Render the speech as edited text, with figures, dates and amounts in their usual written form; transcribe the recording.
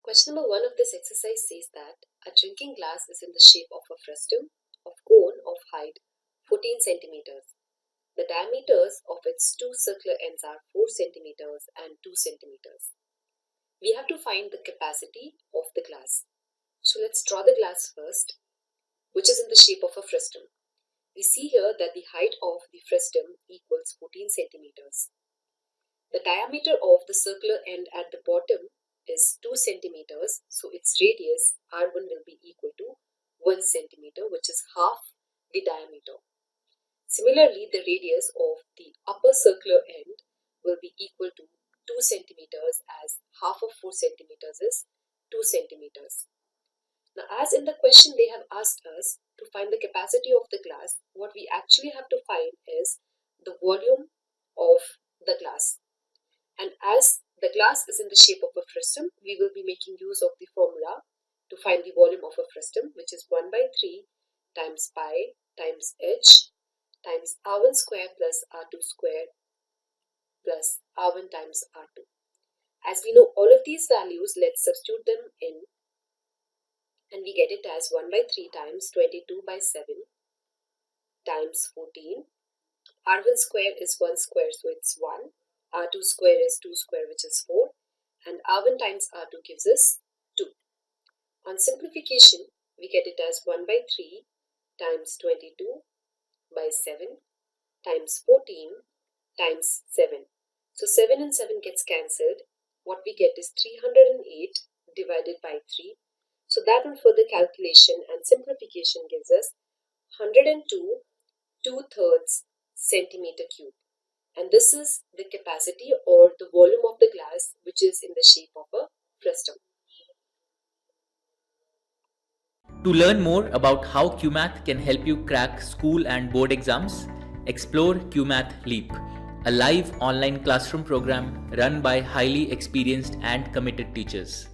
Question number 1 of this exercise says that a drinking glass is in the shape of a frustum of cone of height 14 centimeters. The diameters of its two circular ends are 4 centimeters and 2 centimeters. We have to find the capacity of the glass. So let's draw the glass first, which is in the shape of a frustum. We see here that the height of the frustum equals 14 centimeters. The diameter of the circular end at the bottom is 2 centimeters, so its radius R1 will be equal to 1 centimeter, which is half the diameter. Similarly, the radius of the upper circular end will be equal to 2 centimeters, as half of 4 centimeters is 2 centimeters. Now, as in the question they have asked us to find the capacity of the glass, what we actually have to find is the volume of the glass. And as the glass is in the shape of a frustum, we will be making use of the formula to find the volume of a frustum, which is 1 by 3 times pi times h times R1 square plus R2 square plus R1 times R2. As we know all of these values, let's substitute them in, and we get it as 1 by 3 times 22 by 7 times 14. R1 square is 1 square, so it's 1. R2 square is 2 square, which is 4. And R1 times R2 gives us 2. On simplification, we get it as 1 by 3 times 22 by 7 times 14 times 7. So 7 and 7 gets cancelled. What we get is 308 divided by 3. So that on further calculation and simplification gives us 102 2/3 centimeter cube. And this is the capacity or the volume of the glass, which is in the shape of a frustum. To learn more about how QMath can help you crack school and board exams, explore QMath Leap, a live online classroom program run by highly experienced and committed teachers.